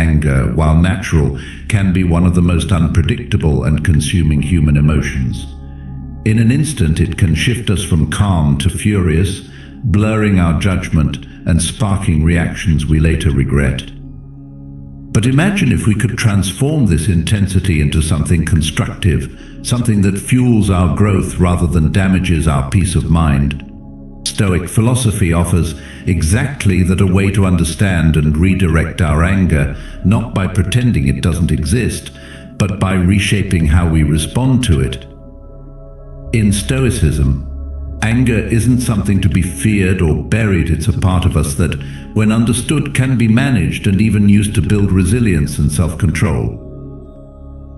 anger, while natural, can be one of the most unpredictable and consuming human emotions. In an instant, it can shift us from calm to furious, blurring our judgment and sparking reactions we later regret. But imagine if we could transform this intensity into something constructive, something that fuels our growth rather than damages our peace of mind. Stoic philosophy offers exactly that, a way to understand and redirect our anger, not by pretending it doesn't exist, but by reshaping how we respond to it. In Stoicism, anger isn't something to be feared or buried. It's a part of us that, when understood, can be managed and even used to build resilience and self-control.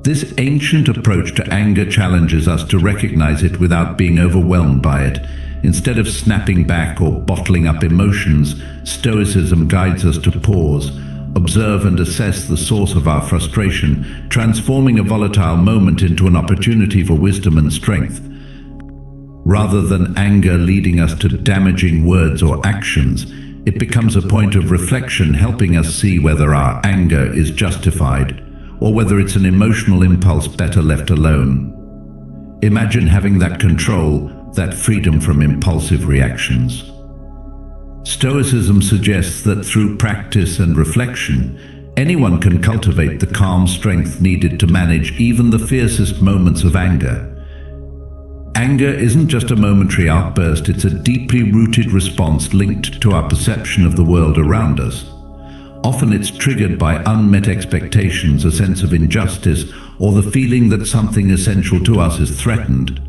This ancient approach to anger challenges us to recognize it without being overwhelmed by it. Instead of snapping back or bottling up emotions, Stoicism guides us to pause, observe and assess the source of our frustration, transforming a volatile moment into an opportunity for wisdom and strength. Rather than anger leading us to damaging words or actions, it becomes a point of reflection, helping us see whether our anger is justified or whether it's an emotional impulse better left alone. Imagine having that control, that freedom from impulsive reactions. Stoicism suggests that through practice and reflection, anyone can cultivate the calm strength needed to manage even the fiercest moments of anger. Anger isn't just a momentary outburst, it's a deeply rooted response linked to our perception of the world around us. Often it's triggered by unmet expectations, a sense of injustice, or the feeling that something essential to us is threatened.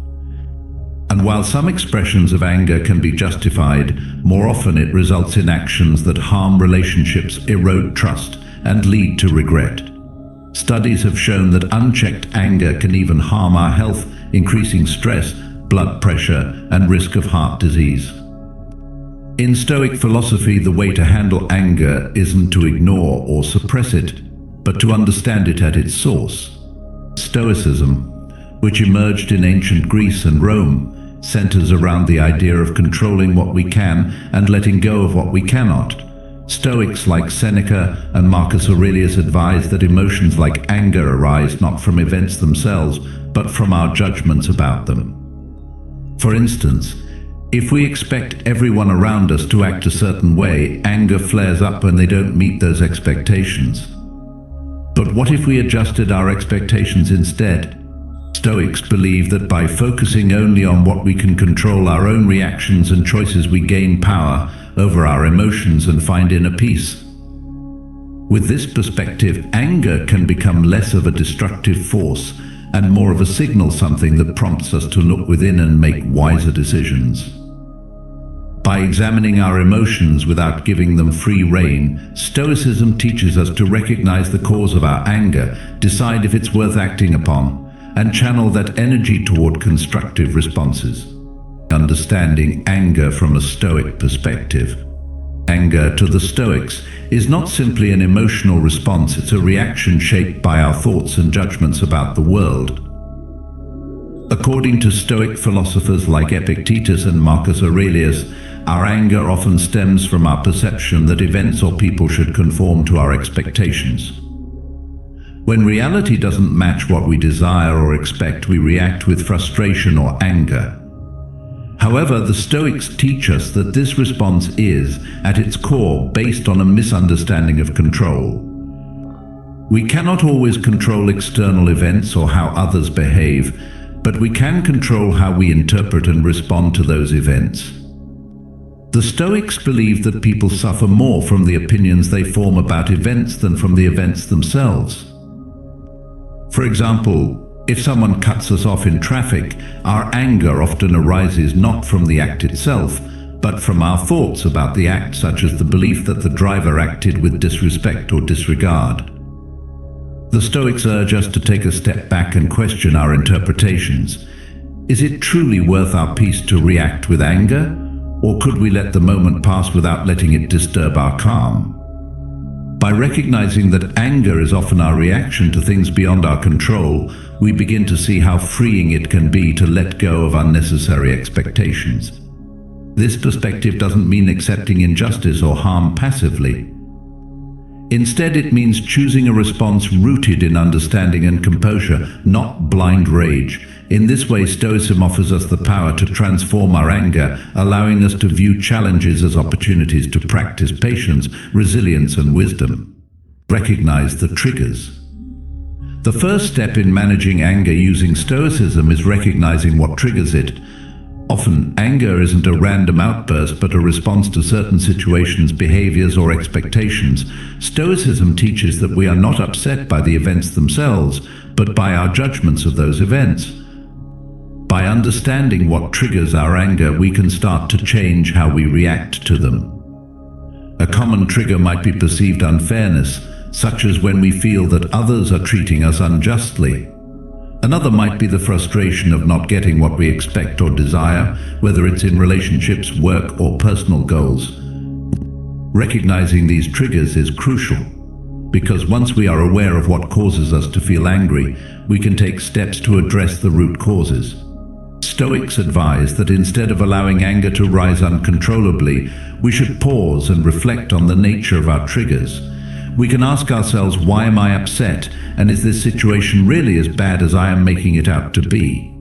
And while some expressions of anger can be justified, more often it results in actions that harm relationships, erode trust, and lead to regret. Studies have shown that unchecked anger can even harm our health, increasing stress, blood pressure, and risk of heart disease. In Stoic philosophy, the way to handle anger isn't to ignore or suppress it, but to understand it at its source. Stoicism, which emerged in ancient Greece and Rome, centers around the idea of controlling what we can and letting go of what we cannot. Stoics like Seneca and Marcus Aurelius advise that emotions like anger arise not from events themselves, but from our judgments about them. For instance, if we expect everyone around us to act a certain way, anger flares up when they don't meet those expectations. But what if we adjusted our expectations instead? Stoics believe that by focusing only on what we can control, our own reactions and choices, we gain power over our emotions and find inner peace. With this perspective, anger can become less of a destructive force and more of a signal, something that prompts us to look within and make wiser decisions. By examining our emotions without giving them free rein, Stoicism teaches us to recognize the cause of our anger, decide if it's worth acting upon, and channel that energy toward constructive responses. Understanding anger from a Stoic perspective. Anger, to the Stoics, is not simply an emotional response, it's a reaction shaped by our thoughts and judgments about the world. According to Stoic philosophers like Epictetus and Marcus Aurelius, our anger often stems from our perception that events or people should conform to our expectations. When reality doesn't match what we desire or expect, we react with frustration or anger. However, the Stoics teach us that this response is, at its core, based on a misunderstanding of control. We cannot always control external events or how others behave, but we can control how we interpret and respond to those events. The Stoics believe that people suffer more from the opinions they form about events than from the events themselves. For example, if someone cuts us off in traffic, our anger often arises not from the act itself, but from our thoughts about the act, such as the belief that the driver acted with disrespect or disregard. The Stoics urge us to take a step back and question our interpretations. Is it truly worth our peace to react with anger? Or could we let the moment pass without letting it disturb our calm? By recognizing that anger is often our reaction to things beyond our control, we begin to see how freeing it can be to let go of unnecessary expectations. This perspective doesn't mean accepting injustice or harm passively. Instead, it means choosing a response rooted in understanding and composure, not blind rage. In this way, Stoicism offers us the power to transform our anger, allowing us to view challenges as opportunities to practice patience, resilience, and wisdom. Recognize the triggers. The first step in managing anger using Stoicism is recognizing what triggers it. Often, anger isn't a random outburst, but a response to certain situations, behaviors, or expectations. Stoicism teaches that we are not upset by the events themselves, but by our judgments of those events. By understanding what triggers our anger, we can start to change how we react to them. A common trigger might be perceived unfairness, such as when we feel that others are treating us unjustly. Another might be the frustration of not getting what we expect or desire, whether it's in relationships, work, or personal goals. Recognizing these triggers is crucial, because once we are aware of what causes us to feel angry, we can take steps to address the root causes. Stoics advise that instead of allowing anger to rise uncontrollably, we should pause and reflect on the nature of our triggers. We can ask ourselves, why am I upset? And is this situation really as bad as I am making it out to be?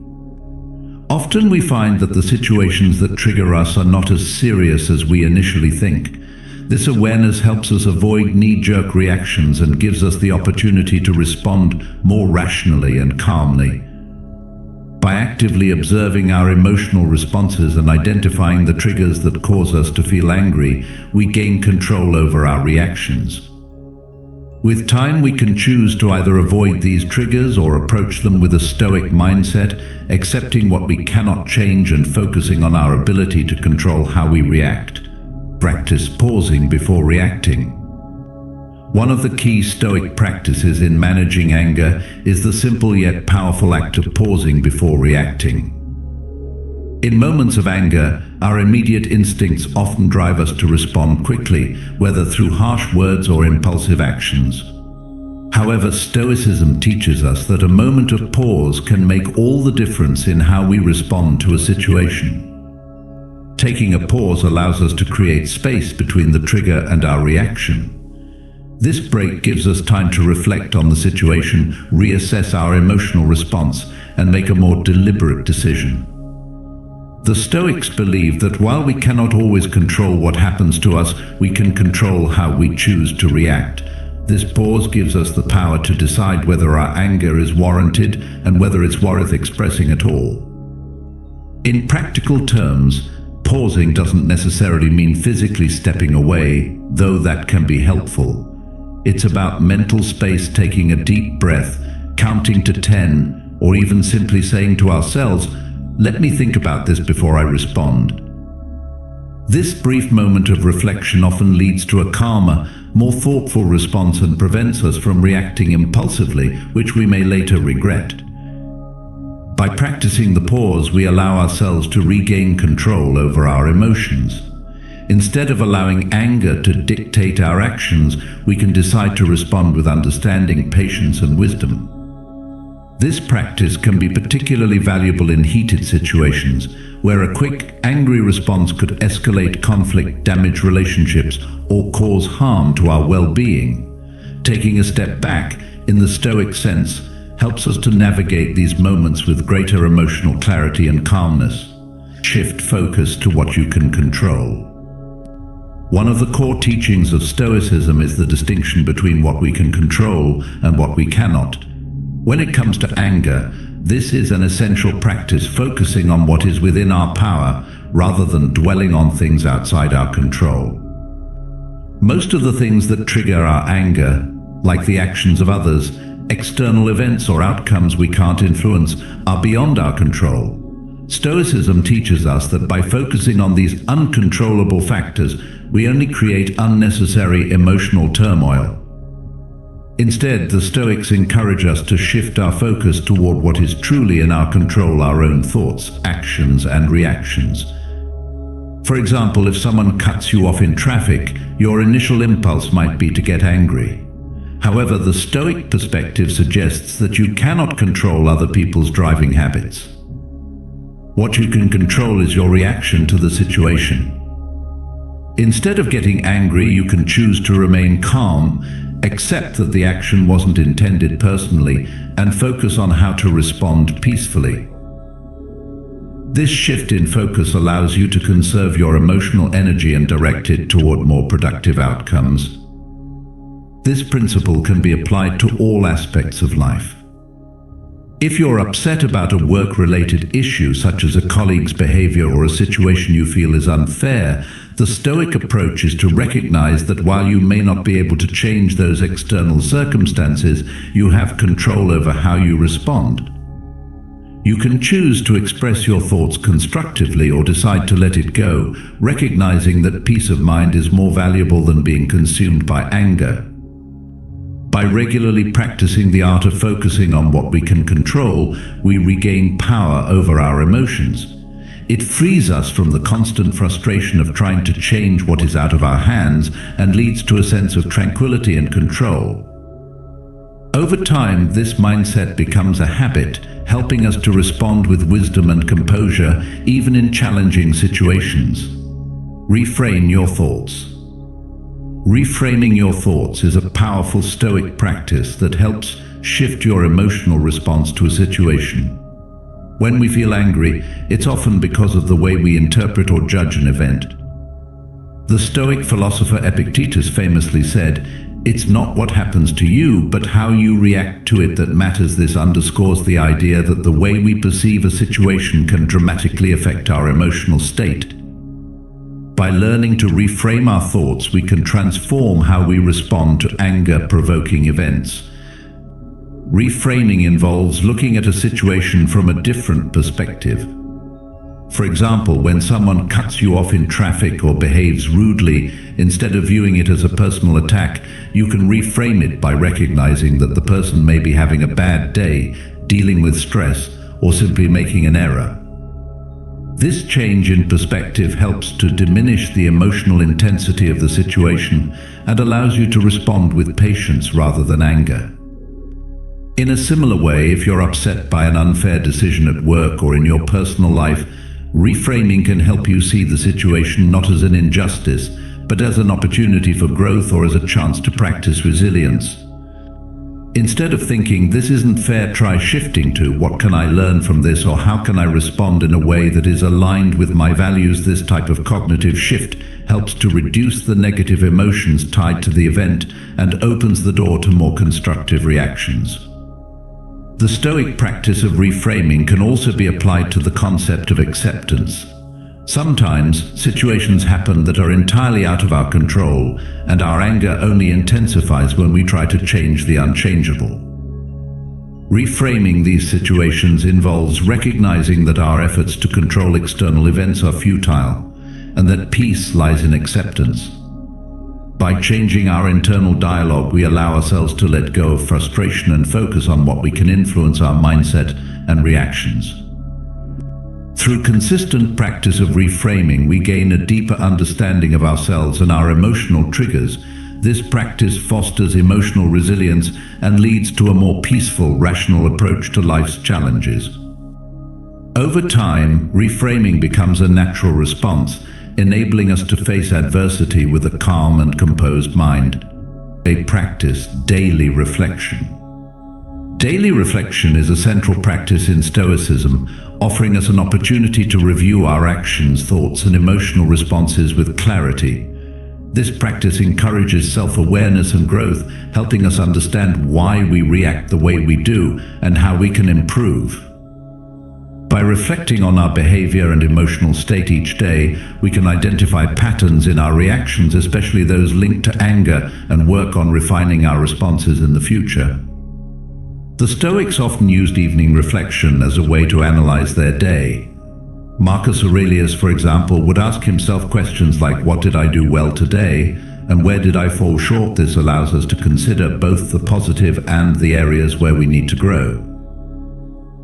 Often we find that the situations that trigger us are not as serious as we initially think. This awareness helps us avoid knee-jerk reactions and gives us the opportunity to respond more rationally and calmly. By actively observing our emotional responses and identifying the triggers that cause us to feel angry, we gain control over our reactions. With time, we can choose to either avoid these triggers or approach them with a Stoic mindset, accepting what we cannot change and focusing on our ability to control how we react. Practice pausing before reacting. One of the key Stoic practices in managing anger is the simple yet powerful act of pausing before reacting. In moments of anger, our immediate instincts often drive us to respond quickly, whether through harsh words or impulsive actions. However, Stoicism teaches us that a moment of pause can make all the difference in how we respond to a situation. Taking a pause allows us to create space between the trigger and our reaction. This break gives us time to reflect on the situation, reassess our emotional response, and make a more deliberate decision. The Stoics believe that while we cannot always control what happens to us, we can control how we choose to react. This pause gives us the power to decide whether our anger is warranted and whether it's worth expressing at all. In practical terms, pausing doesn't necessarily mean physically stepping away, though that can be helpful. It's about mental space, taking a deep breath, counting to 10, or even simply saying to ourselves, "Let me think about this before I respond." This brief moment of reflection often leads to a calmer, more thoughtful response and prevents us from reacting impulsively, which we may later regret. By practicing the pause, we allow ourselves to regain control over our emotions. Instead of allowing anger to dictate our actions, we can decide to respond with understanding, patience, and wisdom. This practice can be particularly valuable in heated situations, where a quick, angry response could escalate conflict, damage relationships, or cause harm to our well-being. Taking a step back, in the Stoic sense, helps us to navigate these moments with greater emotional clarity and calmness. Shift focus to what you can control. One of the core teachings of Stoicism is the distinction between what we can control and what we cannot. When it comes to anger, this is an essential practice, focusing on what is within our power rather than dwelling on things outside our control. Most of the things that trigger our anger, like the actions of others, external events or outcomes we can't influence, are beyond our control. Stoicism teaches us that by focusing on these uncontrollable factors, we only create unnecessary emotional turmoil. Instead, the Stoics encourage us to shift our focus toward what is truly in our control: our own thoughts, actions, and reactions. For example, if someone cuts you off in traffic, your initial impulse might be to get angry. However, the Stoic perspective suggests that you cannot control other people's driving habits. What you can control is your reaction to the situation. Instead of getting angry, you can choose to remain calm, accept that the action wasn't intended personally, and focus on how to respond peacefully. This shift in focus allows you to conserve your emotional energy and direct it toward more productive outcomes. This principle can be applied to all aspects of life. If you're upset about a work-related issue, such as a colleague's behavior or a situation you feel is unfair, the Stoic approach is to recognize that while you may not be able to change those external circumstances, you have control over how you respond. You can choose to express your thoughts constructively or decide to let it go, recognizing that peace of mind is more valuable than being consumed by anger. By regularly practicing the art of focusing on what we can control, we regain power over our emotions. It frees us from the constant frustration of trying to change what is out of our hands and leads to a sense of tranquility and control. Over time, this mindset becomes a habit, helping us to respond with wisdom and composure, even in challenging situations. Reframe your thoughts. Reframing your thoughts is a powerful Stoic practice that helps shift your emotional response to a situation. When we feel angry, it's often because of the way we interpret or judge an event. The Stoic philosopher Epictetus famously said, "It's not what happens to you, but how you react to it that matters." This underscores the idea that the way we perceive a situation can dramatically affect our emotional state. By learning to reframe our thoughts, we can transform how we respond to anger-provoking events. Reframing involves looking at a situation from a different perspective. For example, when someone cuts you off in traffic or behaves rudely, instead of viewing it as a personal attack, you can reframe it by recognizing that the person may be having a bad day, dealing with stress, or simply making an error. This change in perspective helps to diminish the emotional intensity of the situation and allows you to respond with patience rather than anger. In a similar way, if you're upset by an unfair decision at work or in your personal life, reframing can help you see the situation not as an injustice, but as an opportunity for growth or as a chance to practice resilience. Instead of thinking, "This isn't fair," try shifting to, "What can I learn from this?" or "How can I respond in a way that is aligned with my values?" This type of cognitive shift helps to reduce the negative emotions tied to the event and opens the door to more constructive reactions. The Stoic practice of reframing can also be applied to the concept of acceptance. Sometimes, situations happen that are entirely out of our control, and our anger only intensifies when we try to change the unchangeable. Reframing these situations involves recognizing that our efforts to control external events are futile, and that peace lies in acceptance. By changing our internal dialogue, we allow ourselves to let go of frustration and focus on what we can influence: our mindset and reactions. Through consistent practice of reframing, we gain a deeper understanding of ourselves and our emotional triggers. This practice fosters emotional resilience and leads to a more peaceful, rational approach to life's challenges. Over time, reframing becomes a natural response, enabling us to face adversity with a calm and composed mind. They practice daily reflection. Daily reflection is a central practice in Stoicism, offering us an opportunity to review our actions, thoughts, and emotional responses with clarity. This practice encourages self-awareness and growth, helping us understand why we react the way we do and how we can improve. By reflecting on our behavior and emotional state each day, we can identify patterns in our reactions, especially those linked to anger, and work on refining our responses in the future. The Stoics often used evening reflection as a way to analyze their day. Marcus Aurelius, for example, would ask himself questions like, "What did I do well today?" and "Where did I fall short?" This allows us to consider both the positive and the areas where we need to grow.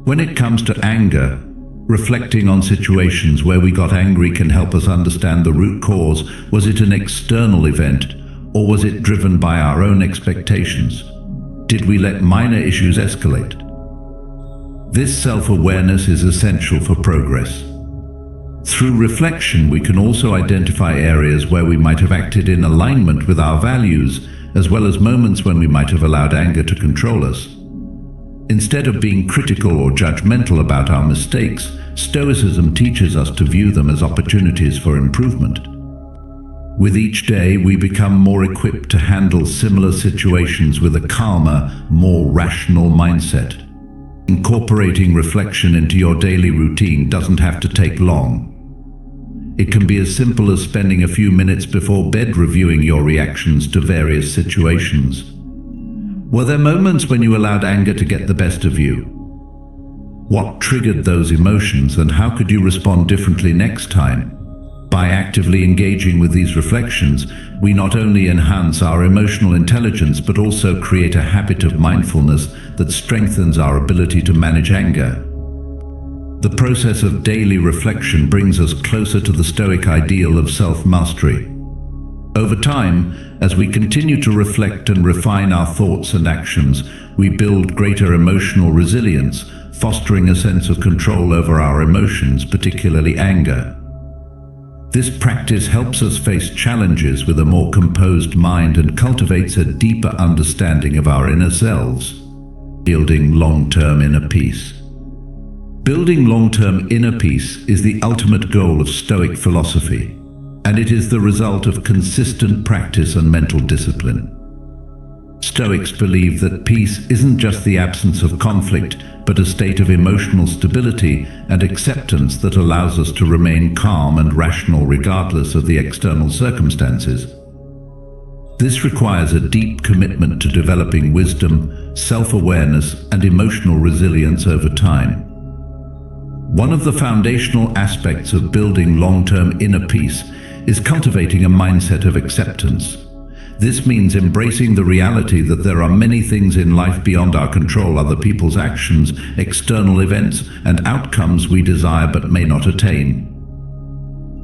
When it comes to anger, reflecting on situations where we got angry can help us understand the root cause. Was it an external event, or was it driven by our own expectations? Did we let minor issues escalate? This self-awareness is essential for progress. Through reflection, we can also identify areas where we might have acted in alignment with our values, as well as moments when we might have allowed anger to control us. Instead of being critical or judgmental about our mistakes, Stoicism teaches us to view them as opportunities for improvement. With each day, we become more equipped to handle similar situations with a calmer, more rational mindset. Incorporating reflection into your daily routine doesn't have to take long. It can be as simple as spending a few minutes before bed reviewing your reactions to various situations. Were there moments when you allowed anger to get the best of you? What triggered those emotions, and how could you respond differently next time? By actively engaging with these reflections, we not only enhance our emotional intelligence but also create a habit of mindfulness that strengthens our ability to manage anger. The process of daily reflection brings us closer to the Stoic ideal of self-mastery. Over time, as we continue to reflect and refine our thoughts and actions, we build greater emotional resilience, fostering a sense of control over our emotions, particularly anger. This practice helps us face challenges with a more composed mind and cultivates a deeper understanding of our inner selves, yielding long-term inner peace. Building long-term inner peace is the ultimate goal of Stoic philosophy, and it is the result of consistent practice and mental discipline. Stoics believe that peace isn't just the absence of conflict, but a state of emotional stability and acceptance that allows us to remain calm and rational regardless of the external circumstances. This requires a deep commitment to developing wisdom, self-awareness, and emotional resilience over time. One of the foundational aspects of building long-term inner peace is cultivating a mindset of acceptance. This means embracing the reality that there are many things in life beyond our control: other people's actions, external events, and outcomes we desire but may not attain.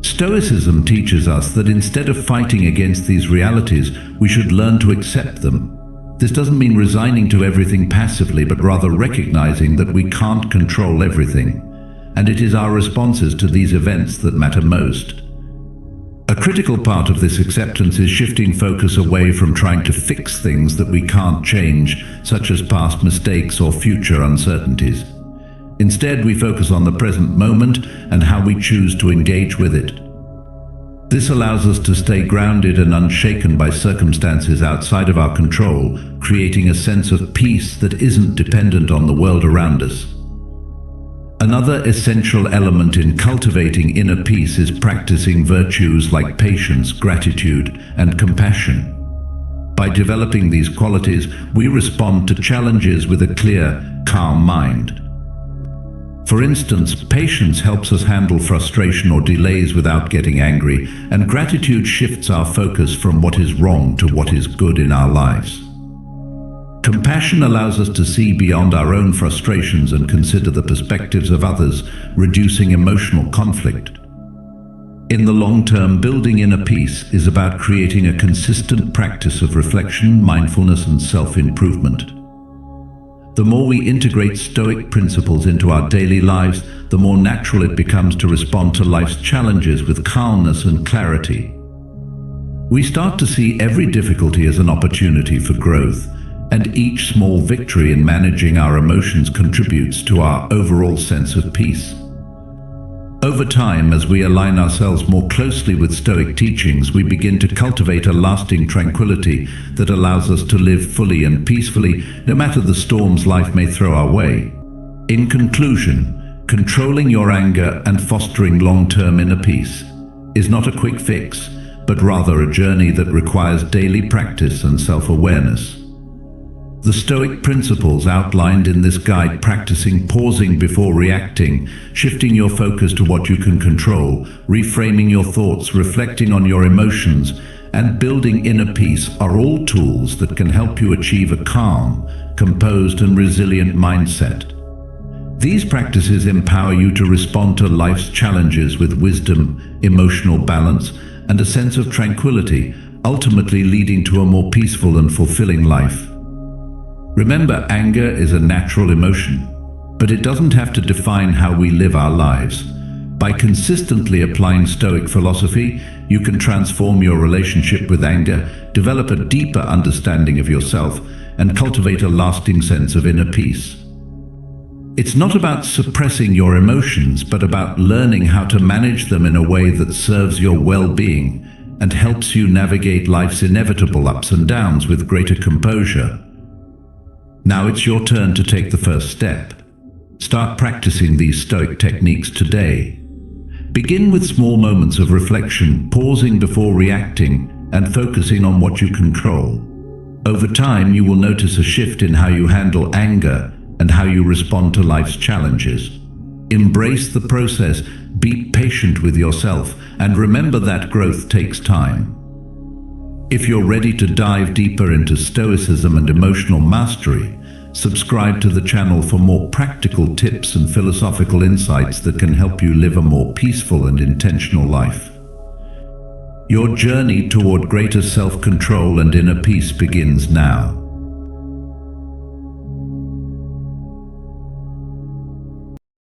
Stoicism teaches us that instead of fighting against these realities, we should learn to accept them. This doesn't mean resigning to everything passively, but rather recognizing that we can't control everything, and it is our responses to these events that matter most. A critical part of this acceptance is shifting focus away from trying to fix things that we can't change, such as past mistakes or future uncertainties. Instead, we focus on the present moment and how we choose to engage with it. This allows us to stay grounded and unshaken by circumstances outside of our control, creating a sense of peace that isn't dependent on the world around us. Another essential element in cultivating inner peace is practicing virtues like patience, gratitude, and compassion. By developing these qualities, we respond to challenges with a clear, calm mind. For instance, patience helps us handle frustration or delays without getting angry, and gratitude shifts our focus from what is wrong to what is good in our lives. Compassion allows us to see beyond our own frustrations and consider the perspectives of others, reducing emotional conflict. In the long term, building inner peace is about creating a consistent practice of reflection, mindfulness, and self-improvement. The more we integrate Stoic principles into our daily lives, the more natural it becomes to respond to life's challenges with calmness and clarity. We start to see every difficulty as an opportunity for growth, and each small victory in managing our emotions contributes to our overall sense of peace. Over time, as we align ourselves more closely with Stoic teachings, we begin to cultivate a lasting tranquility that allows us to live fully and peacefully, no matter the storms life may throw our way. In conclusion, controlling your anger and fostering long-term inner peace is not a quick fix, but rather a journey that requires daily practice and self-awareness. The Stoic principles outlined in this guide, practicing pausing before reacting, shifting your focus to what you can control, reframing your thoughts, reflecting on your emotions, and building inner peace, are all tools that can help you achieve a calm, composed, and resilient mindset. These practices empower you to respond to life's challenges with wisdom, emotional balance, and a sense of tranquility, ultimately leading to a more peaceful and fulfilling life. Remember, anger is a natural emotion, but it doesn't have to define how we live our lives. By consistently applying Stoic philosophy, you can transform your relationship with anger, develop a deeper understanding of yourself, and cultivate a lasting sense of inner peace. It's not about suppressing your emotions, but about learning how to manage them in a way that serves your well-being and helps you navigate life's inevitable ups and downs with greater composure. Now it's your turn to take the first step. Start practicing these Stoic techniques today. Begin with small moments of reflection, pausing before reacting and focusing on what you control. Over time, you will notice a shift in how you handle anger and how you respond to life's challenges. Embrace the process, be patient with yourself, and remember that growth takes time. If you're ready to dive deeper into Stoicism and emotional mastery, subscribe to the channel for more practical tips and philosophical insights that can help you live a more peaceful and intentional life. Your journey toward greater self-control and inner peace begins now.